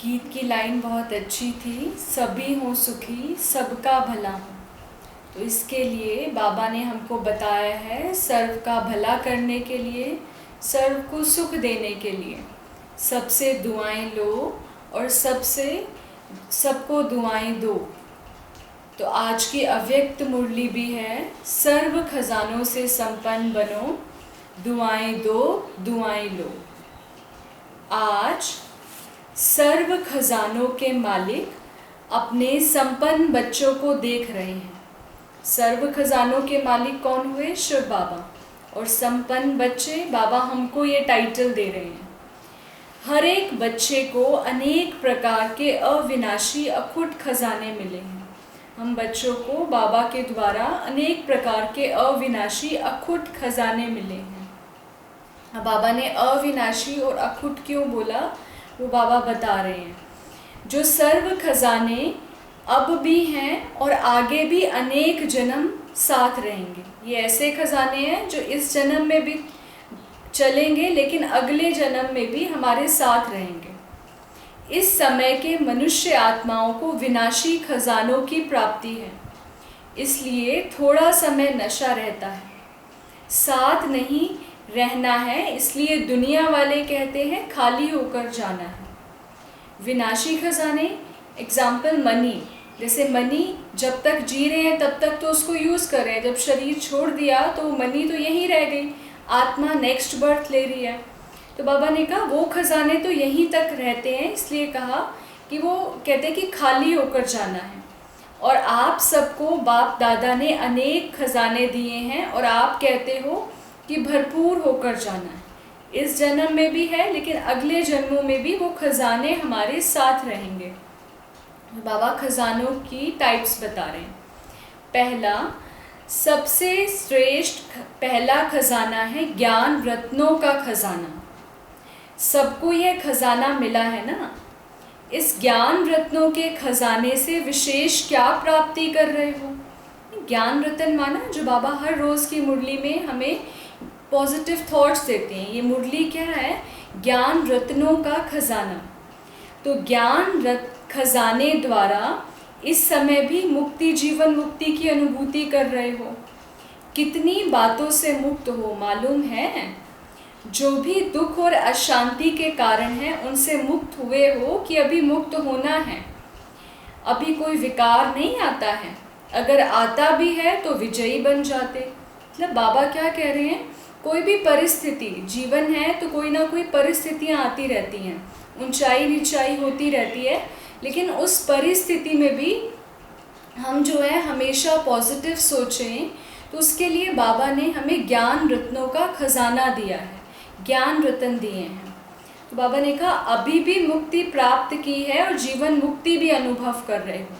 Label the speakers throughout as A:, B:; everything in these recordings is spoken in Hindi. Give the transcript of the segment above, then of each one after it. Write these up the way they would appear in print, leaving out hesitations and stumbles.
A: गीत की लाइन बहुत अच्छी थी, सभी हों सुखी सबका भला हो। तो इसके लिए बाबा ने हमको बताया है, सर्व का भला करने के लिए, सर्व को सुख देने के लिए सबसे दुआएं लो और सबको दुआएं दो। तो आज की अव्यक्त मुरली भी है, सर्व खजानों से संपन्न बनो, दुआएं दो दुआएं लो। आज सर्व खजानों के मालिक अपने संपन्न बच्चों को देख रहे हैं। सर्व खजानों के मालिक कौन हुए? शिव बाबा। और संपन्न बच्चे, बाबा हमको ये टाइटल दे रहे हैं। हर एक बच्चे को अनेक प्रकार के अविनाशी अखुट खजाने मिले हैं। हम बच्चों को बाबा के द्वारा अनेक प्रकार के अविनाशी अखुट खजाने मिले हैं। अब बाबा ने अविनाशी और अखुट क्यों बोला, वो बाबा बता रहे हैं। जो सर्व खजाने अब भी हैं और आगे भी अनेक जन्म साथ रहेंगे। ये ऐसे खजाने हैं जो इस जन्म में भी चलेंगे, लेकिन अगले जन्म में भी हमारे साथ रहेंगे। इस समय के मनुष्य आत्माओं को विनाशी खजानों की प्राप्ति है, इसलिए थोड़ा समय नशा रहता है, साथ नहीं रहना है। इसलिए दुनिया वाले कहते हैं खाली होकर जाना है। विनाशी खजाने, एग्जाम्पल मनी। जैसे मनी जब तक जी रहे हैं तब तक तो उसको यूज़ कर रहे हैं, जब शरीर छोड़ दिया तो मनी तो यहीं रह गई, आत्मा नेक्स्ट बर्थ ले रही है। तो बाबा ने कहा वो खजाने तो यहीं तक रहते हैं, इसलिए कहा कि वो कहते हैं कि खाली होकर जाना है। और आप सबको बाप दादा ने अनेक खजाने दिए हैं और आप कहते हो कि भरपूर होकर जाना है। इस जन्म में भी है, लेकिन अगले जन्मों में भी वो खजाने हमारे साथ रहेंगे। बाबा खजानों की टाइप्स बता रहे हैं। पहला, सबसे श्रेष्ठ पहला खजाना है ज्ञान रत्नों का खजाना। सबको यह खजाना मिला है ना। इस ज्ञान रत्नों के खजाने से विशेष क्या प्राप्ति कर रहे हो? ज्ञान रत्न माना जो बाबा हर रोज़ की मुरली में हमें पॉजिटिव थॉट्स देते हैं। ये मुरली क्या है? ज्ञान रत्नों का खजाना। तो ज्ञान खजाने द्वारा इस समय भी मुक्ति, जीवन मुक्ति की अनुभूति कर रहे हो। कितनी बातों से मुक्त हो मालूम है? जो भी दुख और अशांति के कारण हैं उनसे मुक्त हुए हो कि अभी मुक्त होना है। अभी कोई विकार नहीं आता है, अगर आता भी है तो विजयी बन जाते। मतलब बाबा क्या कह रहे हैं, कोई भी परिस्थिति, जीवन है तो कोई ना कोई परिस्थितियाँ आती रहती हैं, ऊंचाई नीचाई होती रहती है, लेकिन उस परिस्थिति में भी हम जो है हमेशा पॉजिटिव सोचें। तो उसके लिए बाबा ने हमें ज्ञान रत्नों का खजाना दिया है, ज्ञान रत्न दिए हैं। तो बाबा ने कहा अभी भी मुक्ति प्राप्त की है और जीवन मुक्ति भी अनुभव कर रहे हो।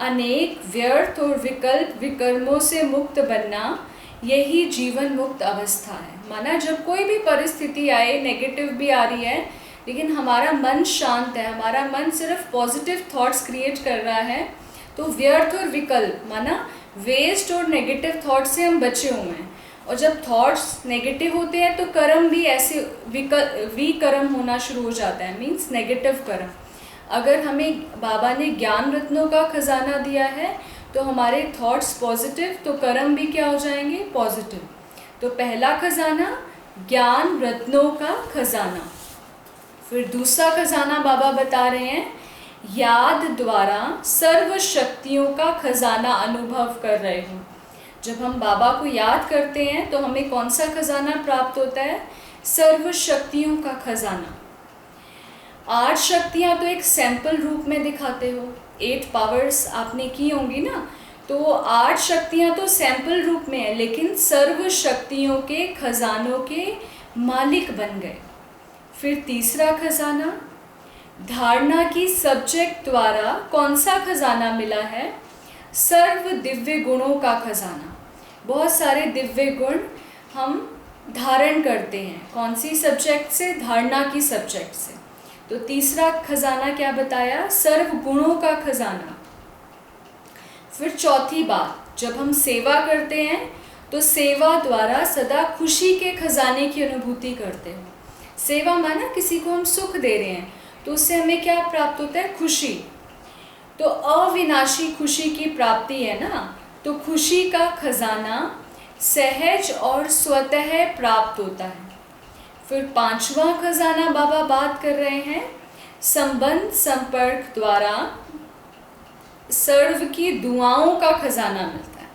A: अनेक व्यर्थ और विकल्प विकर्मों से मुक्त बनना, यही जीवन मुक्त अवस्था है। माना जब कोई भी परिस्थिति आए, नेगेटिव भी आ रही है, लेकिन हमारा मन शांत है, हमारा मन सिर्फ पॉजिटिव थॉट्स क्रिएट कर रहा है, तो व्यर्थ और विकल्प माना वेस्ट और नेगेटिव थॉट्स से हम बचे हुए हैं। और जब थॉट्स नेगेटिव होते हैं तो कर्म भी ऐसे विकर्म होना शुरू हो जाता है, मीन्स नेगेटिव कर्म। अगर हमें बाबा ने ज्ञान रत्नों का खजाना दिया है तो हमारे थॉट्स पॉजिटिव, तो कर्म भी क्या हो जाएंगे? पॉजिटिव। तो पहला खजाना ज्ञान रत्नों का खजाना। फिर दूसरा खजाना बाबा बता रहे हैं, याद द्वारा सर्व शक्तियों का खजाना अनुभव कर रहे हो। जब हम बाबा को याद करते हैं तो हमें कौन सा खजाना प्राप्त होता है? सर्व शक्तियों का खजाना। 8 शक्तियाँ तो एक सैंपल रूप में दिखाते हो, 8 पावर्स आपने की होंगी ना, तो 8 शक्तियाँ तो सैंपल रूप में है, लेकिन सर्व शक्तियों के खजानों के मालिक बन गए। फिर तीसरा खजाना, धारणा की सब्जेक्ट द्वारा कौन सा खजाना मिला है? सर्व दिव्य गुणों का खजाना। बहुत सारे दिव्य गुण हम धारण करते हैं, कौन सी सब्जेक्ट से? धारणा की सब्जेक्ट से। तो तीसरा खजाना क्या बताया? सर्व गुणों का खजाना। फिर चौथी बात, जब हम सेवा करते हैं तो सेवा द्वारा सदा खुशी के खजाने की अनुभूति करते हो। सेवा माना किसी को हम सुख दे रहे हैं, तो उससे हमें क्या प्राप्त होता है? खुशी। तो अविनाशी खुशी की प्राप्ति है ना, तो खुशी का खजाना सहज और स्वतः प्राप्त होता है। फिर पांचवा खजाना बाबा बात कर रहे हैं, संबंध संपर्क द्वारा सर्व की दुआओं का खजाना मिलता है,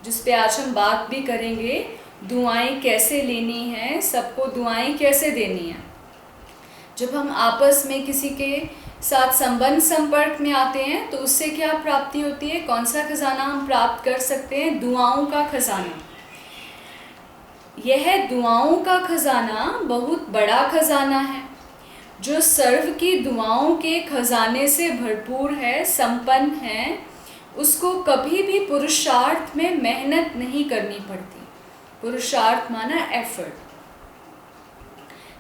A: जिस पे आज हम बात भी करेंगे। दुआएं कैसे लेनी है, सबको दुआएं कैसे देनी है। जब हम आपस में किसी के साथ संबंध संपर्क में आते हैं तो उससे क्या प्राप्ति होती है? कौन सा खजाना हम प्राप्त कर सकते हैं? दुआओं का खजाना। यह दुआओं का खजाना बहुत बड़ा खजाना है, जो सर्व की दुआओं के खजाने से भरपूर है, संपन्न है। उसको कभी भी पुरुषार्थ में मेहनत नहीं करनी पड़ती। पुरुषार्थ माना एफर्ट।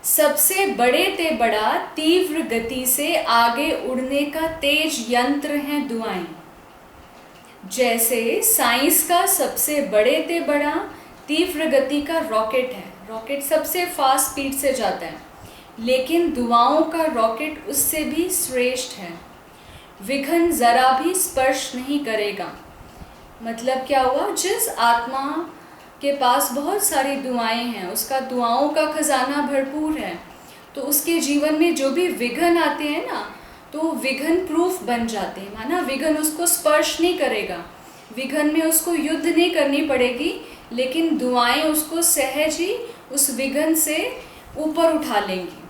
A: सबसे बड़े ते बड़ा तीव्र गति से आगे उड़ने का तेज यंत्र है दुआएं। जैसे साइंस का सबसे बड़े ते बड़ा तीव्र गति का रॉकेट है, रॉकेट सबसे फास्ट स्पीड से जाता है, लेकिन दुआओं का रॉकेट उससे भी श्रेष्ठ है। विघ्न जरा भी स्पर्श नहीं करेगा। मतलब क्या हुआ? जिस आत्मा के पास बहुत सारी दुआएं हैं, उसका दुआओं का खजाना भरपूर है, तो उसके जीवन में जो भी विघ्न आते हैं ना, तो विघ्न प्रूफ बन जाते हैं। माना विघ्न उसको स्पर्श नहीं करेगा, विघ्न में उसको युद्ध नहीं करनी पड़ेगी, लेकिन दुआएं उसको सहज ही उस विघ्न से ऊपर उठा लेंगी।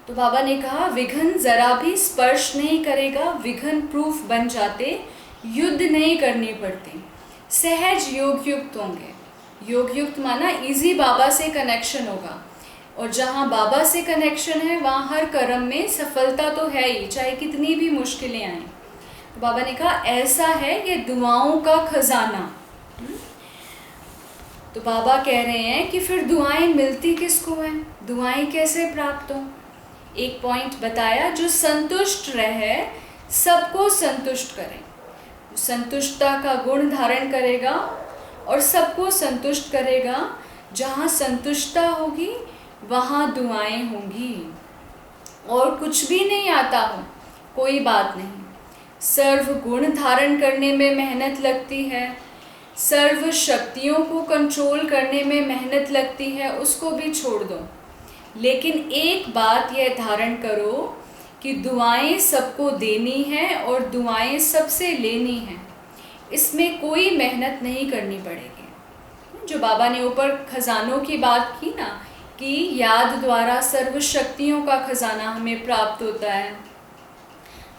A: तो बाबा ने कहा विघ्न जरा भी स्पर्श नहीं करेगा, विघ्न प्रूफ बन जाते, युद्ध नहीं करनी पड़ती, सहज योग युक्त होंगे। योग युक्त माना इजी बाबा से कनेक्शन होगा, और जहाँ बाबा से कनेक्शन है वहाँ हर कर्म में सफलता तो है ही, चाहे कितनी भी मुश्किलें आएं। तो बाबा ने कहा ऐसा है ये दुआओं का खजाना। तो बाबा कह रहे हैं कि फिर दुआएं मिलती किसको हैं, दुआएं कैसे प्राप्त हो? एक पॉइंट बताया, जो संतुष्ट रहे सबको संतुष्ट करे, संतुष्टता का गुण धारण करेगा और सबको संतुष्ट करेगा। जहाँ संतुष्टता होगी वहाँ दुआएं होंगी। और कुछ भी नहीं आता हो कोई बात नहीं, सर्व गुण धारण करने में मेहनत लगती है, सर्व शक्तियों को कंट्रोल करने में मेहनत लगती है, उसको भी छोड़ दो। लेकिन एक बात यह धारण करो कि दुआएं सबको देनी है और दुआएं सबसे लेनी है, इसमें कोई मेहनत नहीं करनी पड़ेगी। जो बाबा ने ऊपर खजानों की बात की ना, कि याद द्वारा सर्व शक्तियों का खजाना हमें प्राप्त होता है,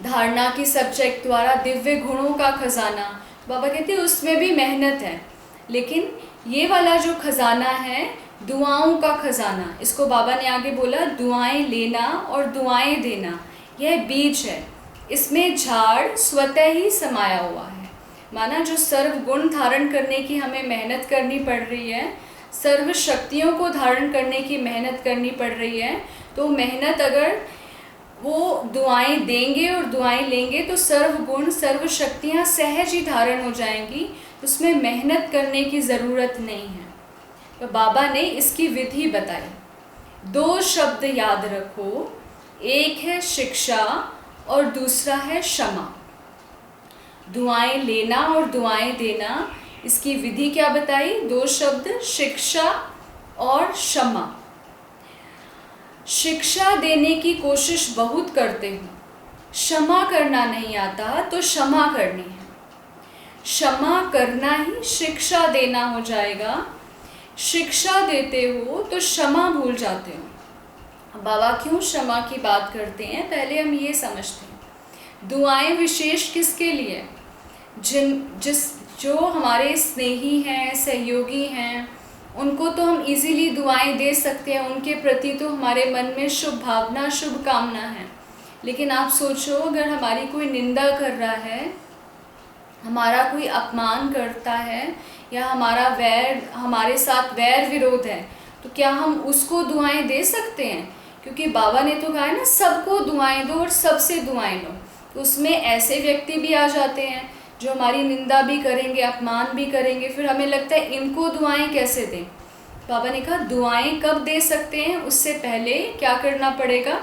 A: धारणा की सब्जेक्ट द्वारा दिव्य गुणों का खजाना, बाबा कहते हैं उसमें भी मेहनत है। लेकिन ये वाला जो खजाना है दुआओं का खजाना, इसको बाबा ने आगे बोला दुआएं लेना और दुआएं देना, यह बीज है, इसमें झाड़ स्वतः ही समाया हुआ है। माना जो सर्व गुण धारण करने की हमें मेहनत करनी पड़ रही है, सर्व शक्तियों को धारण करने की मेहनत करनी पड़ रही है, तो मेहनत अगर वो दुआएं देंगे और दुआएं लेंगे तो सर्व गुण सर्व शक्तियाँ सहज ही धारण हो जाएंगी, उसमें मेहनत करने की ज़रूरत नहीं है। तो बाबा ने इसकी विधि बताई। 2 शब्द याद रखो, एक है शिक्षा और दूसरा है क्षमा। दुआएं लेना और दुआएं देना, इसकी विधि क्या बताई? 2 शब्द, शिक्षा और क्षमा। शिक्षा देने की कोशिश बहुत करते हो, क्षमा करना नहीं आता तो क्षमा करनी है। क्षमा करना ही शिक्षा देना हो जाएगा। शिक्षा देते हो तो क्षमा भूल जाते हो। बाबा क्यों क्षमा की बात करते हैं, पहले हम ये समझते हैं। दुआएं विशेष किसके लिए? जो हमारे स्नेही हैं, सहयोगी हैं, उनको तो हम इजीली दुआएं दे सकते हैं, उनके प्रति तो हमारे मन में शुभ भावना, शुभ कामना है। लेकिन आप सोचो, अगर हमारी कोई निंदा कर रहा है, हमारा कोई अपमान करता है, या हमारे साथ वैर विरोध है, तो क्या हम उसको दुआएं दे सकते हैं? क्योंकि बाबा ने तो कहा है ना, सबको दुआएं दो और सबसे दुआएं लो। तो उसमें ऐसे व्यक्ति भी आ जाते हैं जो हमारी निंदा भी करेंगे, अपमान भी करेंगे, फिर हमें लगता है इनको दुआएं कैसे दें। बाबा ने कहा दुआएं कब दे सकते हैं, उससे पहले क्या करना पड़ेगा?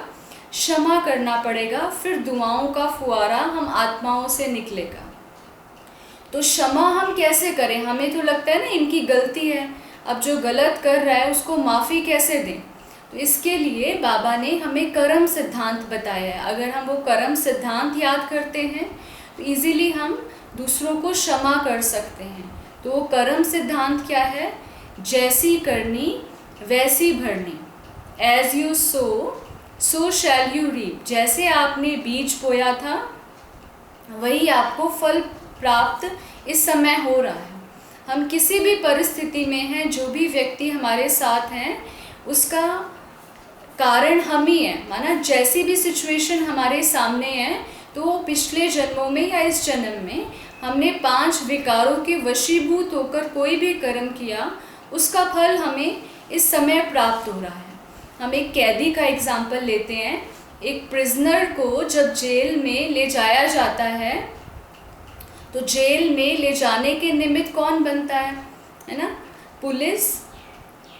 A: क्षमा करना पड़ेगा, फिर दुआओं का फुआरा हम आत्माओं से निकलेगा। तो क्षमा हम कैसे करें? हमें तो लगता है ना इनकी गलती है, अब जो गलत कर रहा है उसको माफ़ी कैसे दें? तो इसके लिए बाबा ने हमें कर्म सिद्धांत बताया है। अगर हम वो कर्म सिद्धांत याद करते हैं तो इजीली हम दूसरों को क्षमा कर सकते हैं। तो वो कर्म सिद्धांत क्या है? जैसी करनी वैसी भरनी। As you sow shall you reap. जैसे आपने बीज बोया था वही आपको फल प्राप्त इस समय हो रहा है। हम किसी भी परिस्थिति में हैं, जो भी व्यक्ति हमारे साथ हैं उसका कारण हम ही हैं। माना जैसी भी सिचुएशन हमारे सामने है तो वो पिछले जन्मों में या इस जन्म में हमने 5 विकारों के वशीभूत होकर कोई भी कर्म किया, उसका फल हमें इस समय प्राप्त हो रहा है। हम एक कैदी का एग्जाम्पल लेते हैं। एक प्रिजनर को जब जेल में ले जाया जाता है तो जेल में ले जाने के निमित्त कौन बनता है ना? पुलिस,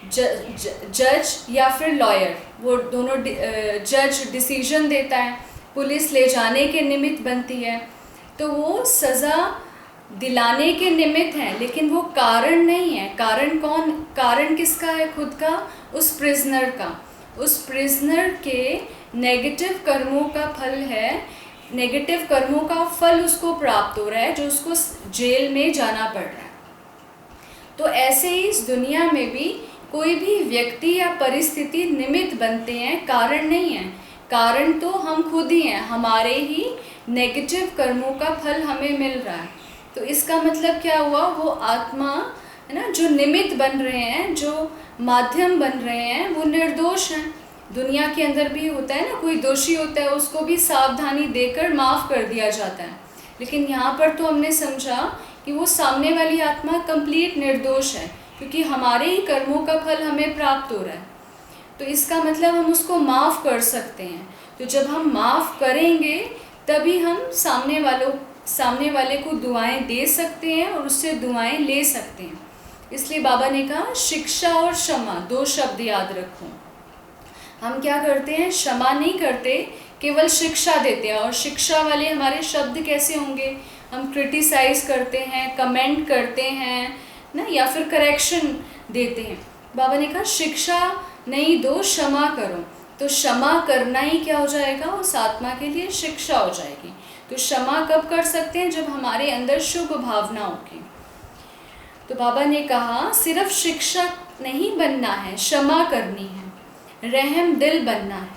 A: जज या फिर लॉयर। वो दोनों जज डिसीजन देता है, पुलिस ले जाने के निमित्त बनती है। तो वो सज़ा दिलाने के निमित्त है, लेकिन वो कारण नहीं है। कारण किसका है? खुद का, उस प्रिजनर का। उस प्रिजनर के नेगेटिव कर्मों का फल है, नेगेटिव कर्मों का फल उसको प्राप्त हो रहा है, जो उसको जेल में जाना पड़ रहा है। तो ऐसे ही इस दुनिया में भी कोई भी व्यक्ति या परिस्थिति निमित्त बनते हैं, कारण नहीं है। कारण तो हम खुद ही हैं, हमारे ही नेगेटिव कर्मों का फल हमें मिल रहा है। तो इसका मतलब क्या हुआ? वो आत्मा है ना, जो निमित्त बन रहे हैं, जो माध्यम बन रहे हैं, वो निर्दोष हैं। दुनिया के अंदर भी होता है ना, कोई दोषी होता है उसको भी सावधानी देकर माफ़ कर दिया जाता है, लेकिन यहाँ पर तो हमने समझा कि वो सामने वाली आत्मा कंप्लीट निर्दोष है, क्योंकि हमारे ही कर्मों का फल हमें प्राप्त हो रहा है। तो इसका मतलब हम उसको माफ़ कर सकते हैं। तो जब हम माफ़ करेंगे तभी हम सामने वाले को दुआएं दे सकते हैं और उससे दुआएं ले सकते हैं। इसलिए बाबा ने कहा शिक्षा और क्षमा 2 शब्द याद रखो। हम क्या करते हैं? क्षमा नहीं करते, केवल शिक्षा देते हैं। और शिक्षा वाले हमारे शब्द कैसे होंगे? हम क्रिटिसाइज़ करते हैं, कमेंट करते हैं ना, या फिर करेक्शन देते हैं। बाबा ने कहा शिक्षा नहीं दो, क्षमा करो। तो क्षमा करना ही क्या हो जाएगा? उस आत्मा के लिए शिक्षा हो जाएगी। तो क्षमा कब कर सकते हैं? जब हमारे अंदर शुभ भावना होगी। तो बाबा ने कहा सिर्फ शिक्षक नहीं बनना है, क्षमा करनी है, रहम दिल बनना है।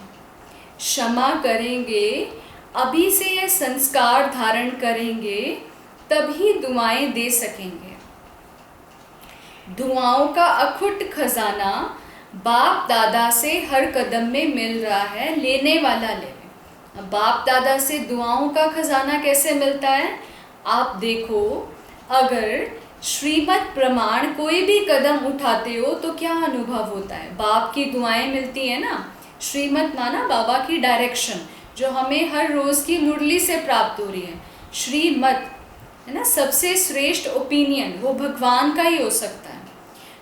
A: क्षमा करेंगे, अभी से ये संस्कार धारण करेंगे, तभी दुआएं दे सकेंगे। दुआओं का अखुट खजाना बाप दादा से हर कदम में मिल रहा है, लेने वाला ले। अब बाप दादा से दुआओं का खजाना कैसे मिलता है? आप देखो, अगर श्रीमत प्रमाण कोई भी कदम उठाते हो तो क्या अनुभव होता है? बाप की दुआएं मिलती है ना। श्रीमत माना बाबा की डायरेक्शन, जो हमें हर रोज़ की मुरली से प्राप्त हो रही है। श्रीमत है ना, सबसे श्रेष्ठ ओपिनियन, वो भगवान का ही हो सकता है।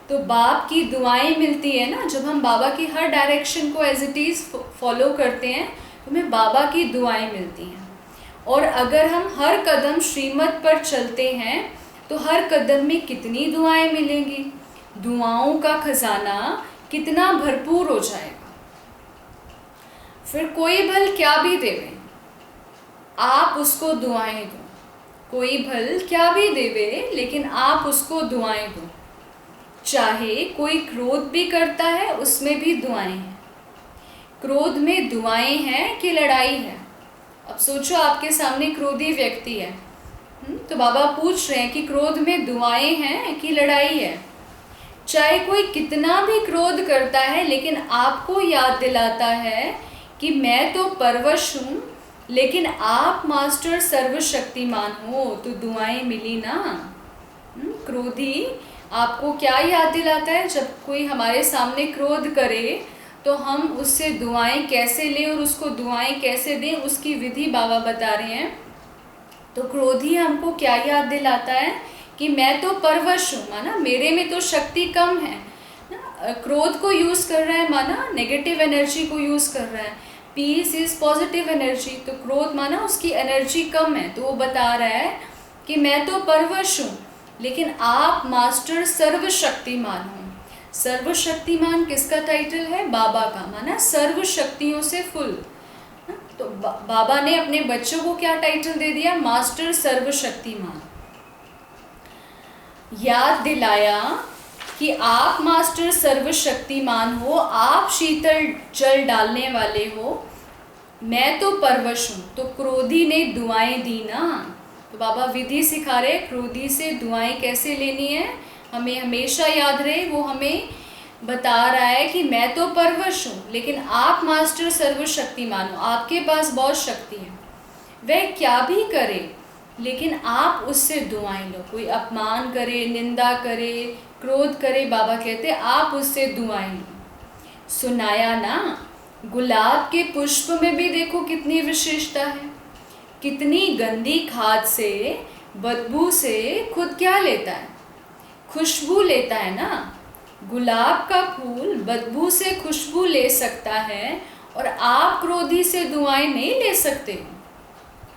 A: तो बाप की दुआएं मिलती है ना। जब हम बाबा की हर डायरेक्शन को एज इट इज़ फॉलो करते हैं तो हमें बाबा की दुआएं मिलती हैं। और अगर हम हर कदम श्रीमत पर चलते हैं तो हर कदम में कितनी दुआएं मिलेंगी? दुआओं का खजाना कितना भरपूर हो जाएगा। फिर कोई भल क्या भी देवे, आप उसको दुआएं दो। कोई भल क्या भी देवे, लेकिन आप उसको दुआएं दो। चाहे कोई क्रोध भी करता है, उसमें भी दुआएं हैं। क्रोध में दुआएं हैं कि लड़ाई है? अब सोचो, आपके सामने क्रोधी व्यक्ति है, तो बाबा पूछ रहे हैं कि क्रोध में दुआएं हैं कि लड़ाई है? चाहे कोई कितना भी क्रोध करता है, लेकिन आपको याद दिलाता है कि मैं तो परवश हूँ, लेकिन आप मास्टर सर्वशक्तिमान हो, तो दुआएं मिली ना। क्रोधी आपको क्या याद दिलाता है? जब कोई हमारे सामने क्रोध करे तो हम उससे दुआएं कैसे लें और उसको दुआएं कैसे दें, उसकी विधि बाबा बता रहे हैं। तो क्रोधी हमको क्या याद दिलाता है कि मैं तो परवश हूँ, माना मेरे में तो शक्ति कम है ना। क्रोध को यूज़ कर रहा है, माना नेगेटिव एनर्जी को यूज़ कर रहा है। पीस इज पॉजिटिव एनर्जी, तो क्रोध माना उसकी एनर्जी कम है, तो वो बता रहा है कि मैं तो परवश हूँ लेकिन आप मास्टर सर्वशक्तिमान हो। सर्वशक्तिमान किसका टाइटल है? बाबा का, माना सर्व शक्तियों से फुल। तो बाबा ने अपने बच्चों को क्या टाइटल दे दिया? मास्टर सर्वशक्तिमान। याद दिलाया कि आप मास्टर सर्वशक्तिमान हो, आप शीतल जल डालने वाले हो, मैं तो परवश हूँ। तो क्रोधी ने दुआएं दी ना, तो बाबा विधि सिखा रहे क्रोधी से दुआएं कैसे लेनी है, हमें हमेशा याद रहे। वो हमें बता रहा है कि मैं तो परवश हूँ लेकिन आप मास्टर सर्वशक्तिमान हो, आपके पास बहुत शक्ति है। वह क्या भी करे लेकिन आप उससे दुआएं लो। कोई अपमान करे, निंदा करे, क्रोध करे, बाबा कहते आप उससे दुआएं लो। सुनाया ना, गुलाब के पुष्प में भी देखो कितनी विशेषता है। कितनी गंदी खाद से, बदबू से खुद क्या लेता है? खुशबू लेता है ना। गुलाब का फूल बदबू से खुशबू ले सकता है और आप क्रोधी से दुआएं नहीं ले सकते।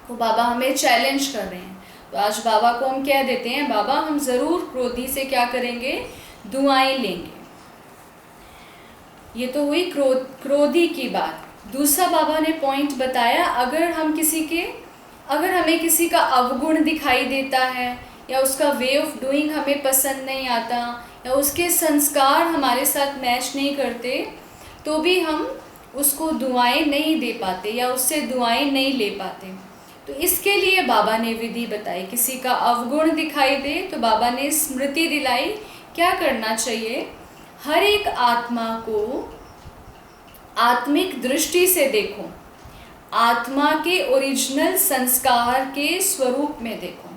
A: तो बाबा हमें चैलेंज कर रहे हैं। तो आज बाबा को हम कह देते हैं, बाबा हम ज़रूर क्रोधी से क्या करेंगे? दुआएं लेंगे। ये तो हुई क्रोधी की बात। दूसरा बाबा ने पॉइंट बताया, अगर हमें किसी का अवगुण दिखाई देता है या उसका वे ऑफ डूइंग हमें पसंद नहीं आता या उसके संस्कार हमारे साथ मैच नहीं करते, तो भी हम उसको दुआएं नहीं दे पाते या उससे दुआएं नहीं ले पाते। तो इसके लिए बाबा ने विधि बताई। किसी का अवगुण दिखाई दे तो बाबा ने स्मृति दिलाई क्या करना चाहिए। हर एक आत्मा को आत्मिक दृष्टि से देखो, आत्मा के ओरिजिनल संस्कार के स्वरूप में देखो।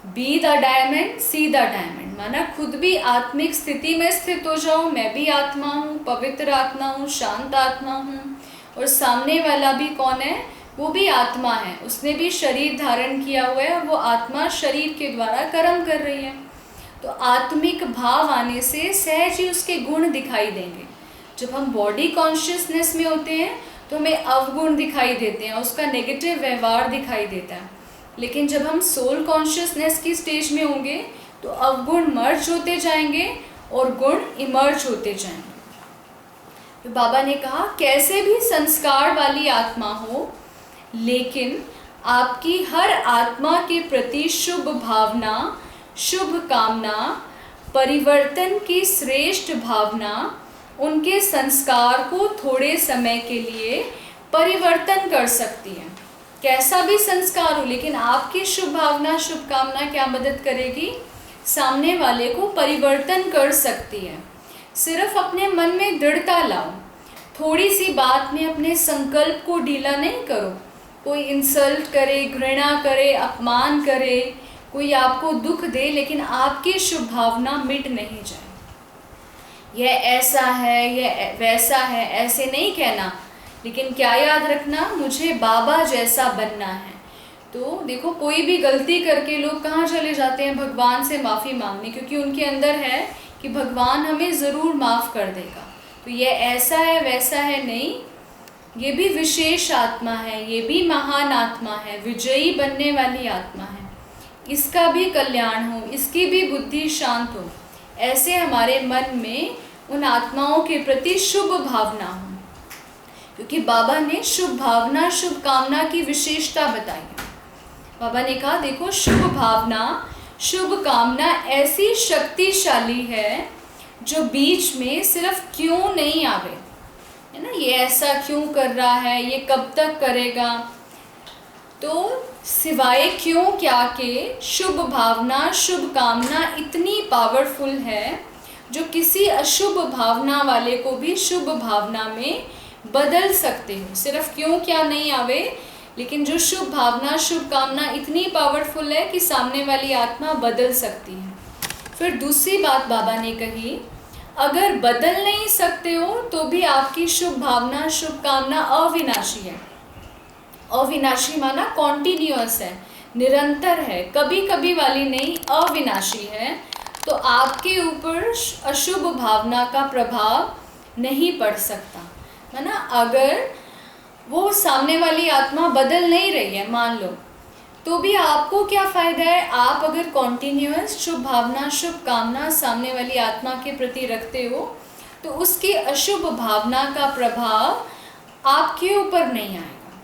A: Be the diamond, see the diamond, माना खुद भी आत्मिक स्थिति में स्थित हो जाओ, मैं भी आत्मा हूँ, पवित्र आत्मा हूँ, शांत आत्मा हूँ, और सामने वाला भी कौन है? वो भी आत्मा है, उसने भी शरीर धारण किया हुआ है और वो आत्मा शरीर के द्वारा कर्म कर रही है। तो आत्मिक भाव आने से सहज ही उसके गुण दिखाई देंगे। जब हम बॉडी कॉन्शियसनेस में होते हैं तो हमें अवगुण दिखाई देते हैं, उसका नेगेटिव व्यवहार दिखाई देता है। लेकिन जब हम सोल कॉन्शियसनेस की स्टेज में होंगे तो अवगुण मर्ज होते जाएंगे और गुण इमर्ज होते जाएंगे। तो बाबा ने कहा कैसे भी संस्कार वाली आत्मा हो, लेकिन आपकी हर आत्मा के प्रति शुभ भावना, शुभ कामना, परिवर्तन की श्रेष्ठ भावना उनके संस्कार को थोड़े समय के लिए परिवर्तन कर सकती है। कैसा भी संस्कार हो, लेकिन आपकी शुभ भावना, शुभ कामना क्या मदद करेगी? सामने वाले को परिवर्तन कर सकती है। सिर्फ अपने मन में दृढ़ता लाओ, थोड़ी सी बात में अपने संकल्प को ढीला नहीं करो। कोई इंसल्ट करे, घृणा करे, अपमान करे, कोई आपको दुख दे, लेकिन आपकी शुभ भावना मिट नहीं जाए। यह ऐसा है, यह वैसा है, ऐसे नहीं कहना, लेकिन क्या याद रखना, मुझे बाबा जैसा बनना है। तो देखो कोई भी गलती करके लोग कहाँ चले जाते हैं? भगवान से माफ़ी मांगने, क्योंकि उनके अंदर है कि भगवान हमें ज़रूर माफ़ कर देगा। तो ये ऐसा है वैसा है नहीं, ये भी विशेष आत्मा है, ये भी महान आत्मा है, विजयी बनने वाली आत्मा है, इसका भी कल्याण हो, इसकी भी बुद्धि शांत हो। ऐसे हमारे मन में उन आत्माओं के प्रति शुभ भावना हो, क्योंकि बाबा ने शुभ भावना, शुभ कामना की विशेषता बताई। बाबा ने कहा देखो शुभ भावना, शुभ कामना ऐसी शक्तिशाली है जो बीच में सिर्फ क्यों नहीं आवे, है ना, ये ऐसा क्यों कर रहा है, ये कब तक करेगा, तो सिवाय क्यों क्या के शुभ भावना, शुभ कामना इतनी पावरफुल है जो किसी अशुभ भावना वाले को भी शुभ भावना में बदल सकते हो। सिर्फ क्यों क्या नहीं आवे, लेकिन जो शुभ भावना, शुभ कामना इतनी पावरफुल है कि सामने वाली आत्मा बदल सकती है। फिर दूसरी बात बाबा ने कही, अगर बदल नहीं सकते हो तो भी आपकी शुभ भावना, शुभ कामना अविनाशी है। अविनाशी माना कॉन्टिन्यूअस है, निरंतर है, कभी कभी वाली नहीं, अविनाशी है। तो आपके ऊपर अशुभ भावना का प्रभाव नहीं पड़ सकता, है ना। अगर वो सामने वाली आत्मा बदल नहीं रही है मान लो, तो भी आपको क्या फ़ायदा है? आप अगर कॉन्टिन्यूअस शुभ भावना शुभ कामना सामने वाली आत्मा के प्रति रखते हो तो उसकी अशुभ भावना का प्रभाव आपके ऊपर नहीं आएगा।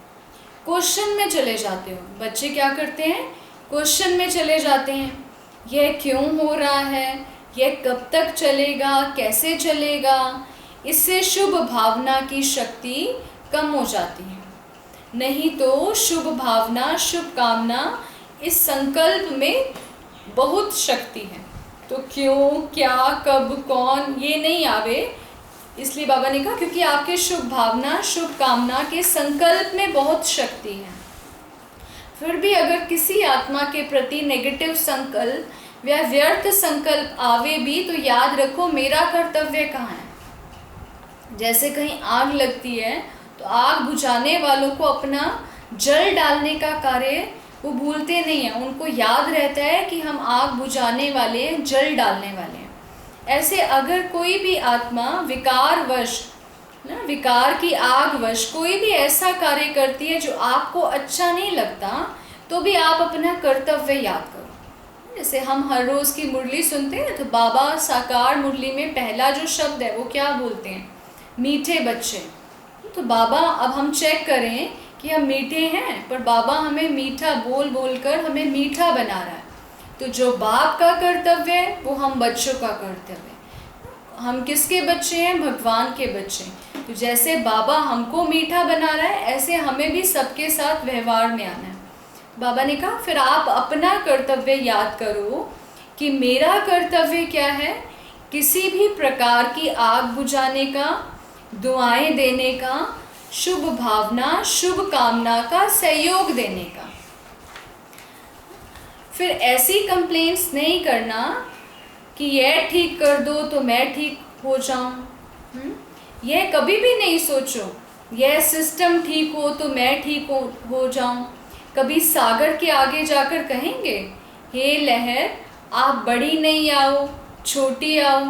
A: क्वेश्चन में चले जाते हो, बच्चे क्या करते हैं? क्वेश्चन में चले जाते हैं, यह क्यों हो रहा है, यह कब तक चलेगा, कैसे चलेगा। इससे शुभ भावना की शक्ति कम हो जाती है। नहीं तो शुभ भावना शुभ कामना इस संकल्प में बहुत शक्ति है। तो क्यों, क्या, कब, कौन, ये नहीं आवे। इसलिए बाबा ने कहा क्योंकि आपके शुभ भावना शुभ कामना के संकल्प में बहुत शक्ति है। फिर भी अगर किसी आत्मा के प्रति नेगेटिव संकल्प या व्यर्थ संकल्प आवे भी तो याद रखो मेरा कर्तव्य कहाँ है। जैसे कहीं आग लगती है तो आग बुझाने वालों को अपना जल डालने का कार्य वो भूलते नहीं हैं, उनको याद रहता है कि हम आग बुझाने वाले हैं, जल डालने वाले हैं। ऐसे अगर कोई भी आत्मा विकारवश विकार की आगवश कोई भी ऐसा कार्य करती है जो आपको अच्छा नहीं लगता तो भी आप अपना कर्तव्य याद करो। जैसे हम हर रोज़ की मुरली सुनते हैं तो बाबा साकार मुरली में पहला जो शब्द है वो क्या बोलते हैं? मीठे बच्चे। तो बाबा अब हम चेक करें कि हम मीठे हैं, पर बाबा हमें मीठा बोल बोल कर हमें मीठा बना रहा है। तो जो बाप का कर्तव्य है वो हम बच्चों का कर्तव्य है। हम किसके बच्चे हैं? भगवान के बच्चे। तो जैसे बाबा हमको मीठा बना रहा है ऐसे हमें भी सबके साथ व्यवहार में आना है। बाबा ने कहा फिर आप अपना कर्तव्य याद करो कि मेरा कर्तव्य क्या है? किसी भी प्रकार की आग बुझाने का, दुआएं देने का, शुभ भावना शुभ कामना का सहयोग देने का। फिर ऐसी कंप्लेंट्स नहीं करना कि यह ठीक कर दो तो मैं ठीक हो जाऊं। यह कभी भी नहीं सोचो यह सिस्टम ठीक हो तो मैं ठीक हो जाऊं। कभी सागर के आगे जाकर कहेंगे हे लहर आप बड़ी नहीं आओ, छोटी आओ,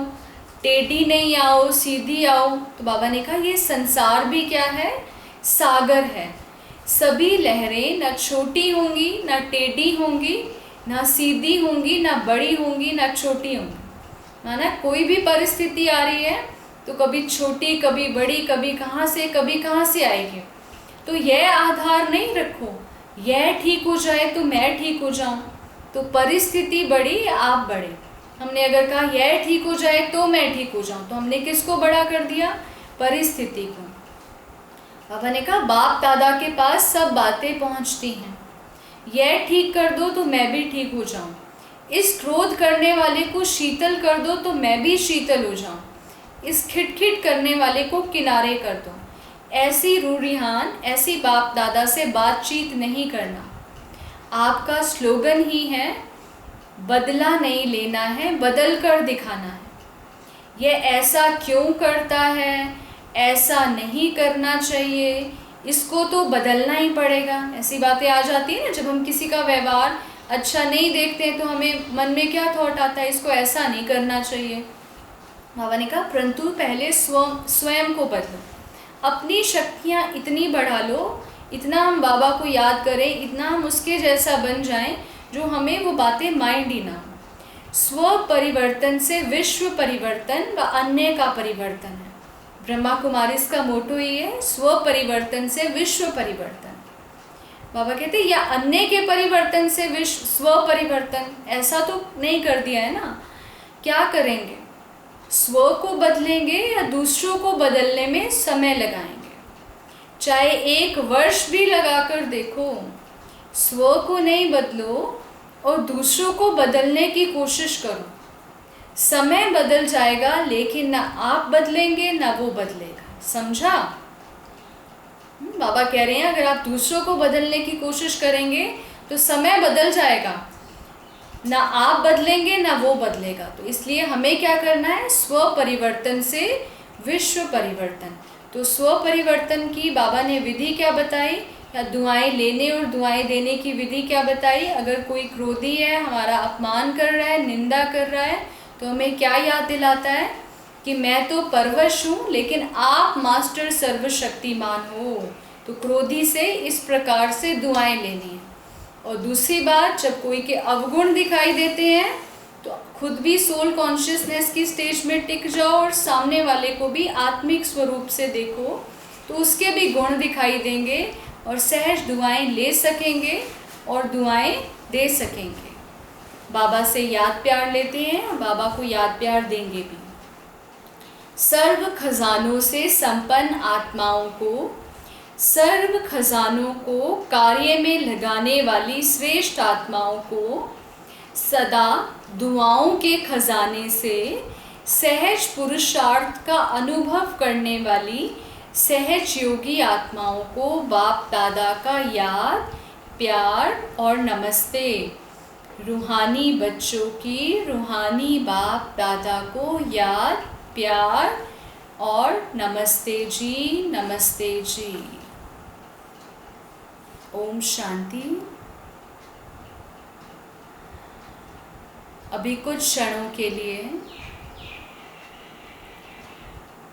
A: टेढ़ी नहीं आओ, सीधी आओ। तो बाबा ने कहा ये संसार भी क्या है? सागर है। सभी लहरें ना छोटी होंगी, ना टेढ़ी होंगी, ना सीधी होंगी, ना बड़ी होंगी, ना छोटी होंगी। माना कोई भी परिस्थिति आ रही है तो कभी छोटी, कभी बड़ी, कभी कहाँ से आएगी। तो यह आधार नहीं रखो यह ठीक हो जाए तो मैं ठीक हो जाऊं। तो परिस्थिति बड़ी आप बड़े। हमने अगर कहा यह ठीक हो जाए तो मैं ठीक हो जाऊं तो हमने किसको बड़ा कर दिया? परिस्थिति को। बाबा ने कहा बाप दादा के पास सब बातें पहुंचती हैं। यह ठीक कर दो तो मैं भी ठीक हो जाऊं। इस क्रोध करने वाले को शीतल कर दो तो मैं भी शीतल हो जाऊं। इस खिटखिट करने वाले को किनारे कर दो। ऐसी रूढ़ियान, ऐसी बाप दादा से बातचीत नहीं करना। आपका स्लोगन ही है बदला नहीं लेना है, बदल कर दिखाना है। यह ऐसा क्यों करता है, ऐसा नहीं करना चाहिए, इसको तो बदलना ही पड़ेगा। ऐसी बातें आ जाती है ना, जब हम किसी का व्यवहार अच्छा नहीं देखते तो हमें मन में क्या थॉट आता है, इसको ऐसा नहीं करना चाहिए। बाबा ने कहा परंतु पहले स्वयं को बदलो। अपनी शक्तियाँ इतनी बढ़ा लो, इतना हम बाबा को याद करें, इतना हम उसके जैसा बन जाएं जो हमें वो बातें माइंड ही ना हो। स्व परिवर्तन से विश्व परिवर्तन व अन्य का परिवर्तन है। ब्रह्मा कुमारीज का मोटो ये है, स्व परिवर्तन से विश्व परिवर्तन। बाबा कहते या अन्य के परिवर्तन से विश्व स्व परिवर्तन, ऐसा तो नहीं कर दिया है ना। क्या करेंगे? स्व को बदलेंगे या दूसरों को बदलने में समय लगाएंगे। चाहे 1 वर्ष भी लगाकर देखो, स्व को नहीं बदलो और दूसरों को बदलने की कोशिश करो। समय बदल जाएगा लेकिन ना आप बदलेंगे ना वो बदलेगा। समझा? बाबा कह रहे हैं अगर आप दूसरों को बदलने की कोशिश करेंगे तो समय बदल जाएगा, ना आप बदलेंगे ना वो बदलेगा। तो इसलिए हमें क्या करना है? स्व परिवर्तन से विश्व परिवर्तन। तो स्व परिवर्तन की बाबा ने विधि क्या बताई, या दुआएं लेने और दुआएं देने की विधि क्या बताई। अगर कोई क्रोधी है, हमारा अपमान कर रहा है, निंदा कर रहा है, तो हमें क्या याद दिलाता है कि मैं तो परवश हूँ लेकिन आप मास्टर सर्वशक्तिमान हो। तो क्रोधी से इस प्रकार से दुआएं लेनी है। और दूसरी बात, जब कोई के अवगुण दिखाई देते हैं तो खुद भी सोल कॉन्शियसनेस की स्टेज में टिक जाओ और सामने वाले को भी आत्मिक स्वरूप से देखो, तो उसके भी गुण दिखाई देंगे और सहज दुआएं ले सकेंगे और दुआएं दे सकेंगे। बाबा से याद प्यार लेते हैं और बाबा को याद प्यार देंगे भी। सर्व खजानों से संपन्न आत्माओं को, सर्व खजानों को कार्य में लगाने वाली श्रेष्ठ आत्माओं को, सदा दुआओं के खजाने से सहज पुरुषार्थ का अनुभव करने वाली सहज योगी आत्माओं को बाप दादा का याद प्यार और नमस्ते। रूहानी बच्चों की रूहानी बाप दादा को याद प्यार और नमस्ते जी, नमस्ते जी। ओम शांति। अभी कुछ क्षणों के लिए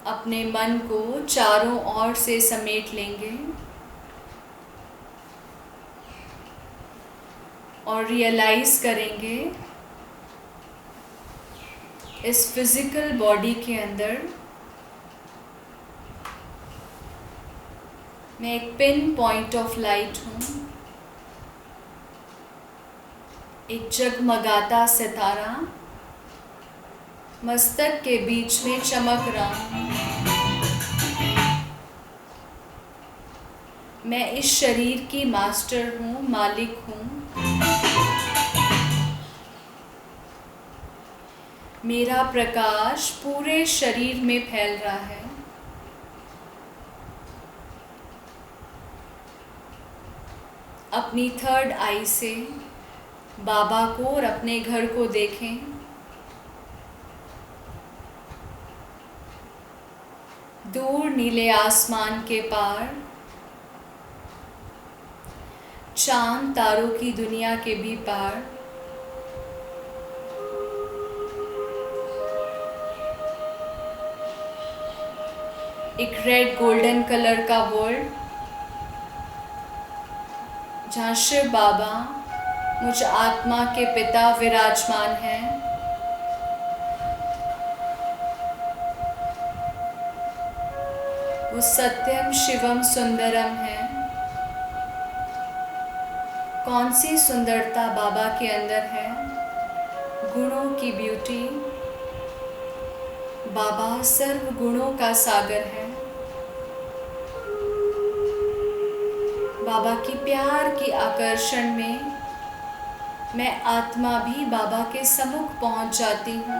A: अपने मन को चारों ओर से समेट लेंगे और रियलाइज करेंगे इस फिजिकल बॉडी के अंदर मैं एक पिन पॉइंट ऑफ लाइट हूँ, एक जगमगाता सितारा मस्तक के बीच में चमक रहा हूँ। मैं इस शरीर की मास्टर हूँ, मालिक हूँ। मेरा प्रकाश पूरे शरीर में फैल रहा है। अपनी थर्ड आई से बाबा को और अपने घर को देखें। दूर नीले आसमान के पार चांद तारों की दुनिया के भी पार एक रेड गोल्डन कलर का वर्ल्ड, जहाँ शिव बाबा मुझ आत्मा के पिता विराजमान हैं। वो सत्यम शिवम सुंदरम है। कौन सी सुंदरता बाबा के अंदर है, गुणों की ब्यूटी। बाबा सर्व गुणों का सागर है। बाबा की प्यार की आकर्षण में मैं आत्मा भी बाबा के सम्मुख पहुंच जाती हूँ।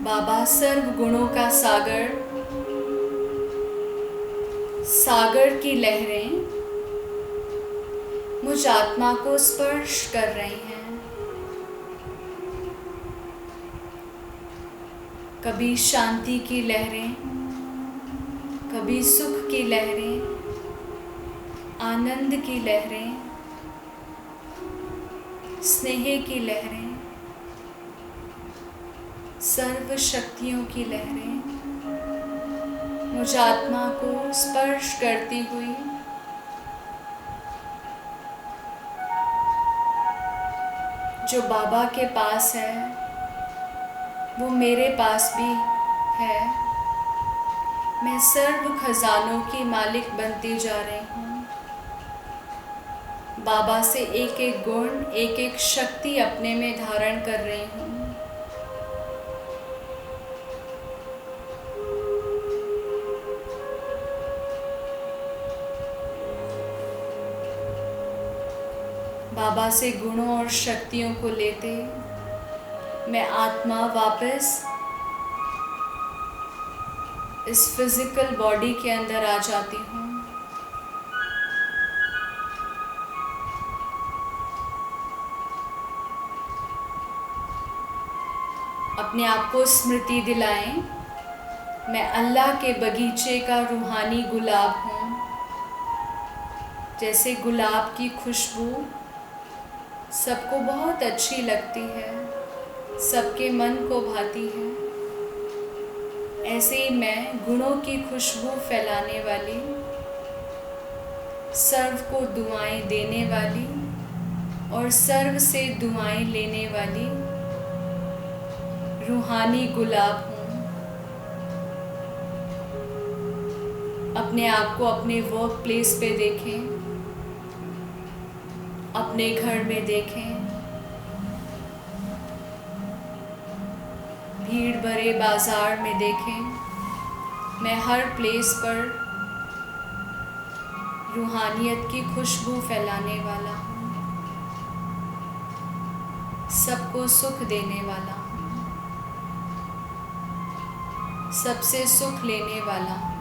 A: बाबा सर्व गुणों का सागर, सागर की लहरें मुझ आत्मा को स्पर्श कर रही हैं। कभी शांति की लहरें, कभी सुख की लहरें, आनंद की लहरें, स्नेह की लहरें, सर्व शक्तियों की लहरें मुझ आत्मा को स्पर्श करती हुई जो बाबा के पास है वो मेरे पास भी है। मैं सर्व खजानों की मालिक बनती जा रही हूँ। बाबा से एक एक गुण, एक एक शक्ति अपने में धारण कर रही हूँ। बाबा से गुणों और शक्तियों को लेते मैं आत्मा वापस इस फिजिकल बॉडी के अंदर आ जाती हूँ। अपने आप को स्मृति दिलाएं, मैं अल्लाह के बगीचे का रूहानी गुलाब हूँ। जैसे गुलाब की खुशबू सबको बहुत अच्छी लगती है, सबके मन को भाती है, ऐसे ही मैं गुणों की खुशबू फैलाने वाली, सर्व को दुआएं देने वाली और सर्व से दुआएं लेने वाली रूहानी गुलाब हूँ। अपने आप को अपने वर्क प्लेस पे देखें, अपने घर में देखें, भीड़ भरे बाजार में देखें। मैं हर प्लेस पर रूहानियत की खुशबू फैलाने वाला हूँ, सबको सुख देने वाला हूँ, सबसे सुख लेने वाला हूँ।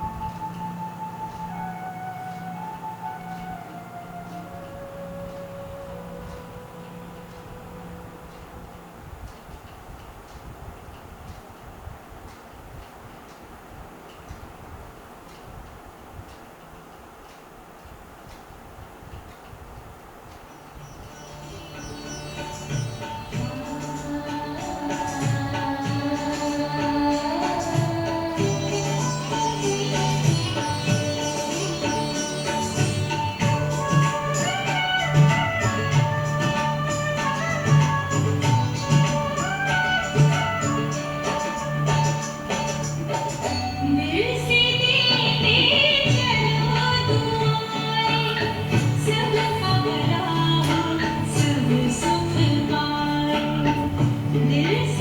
B: दिल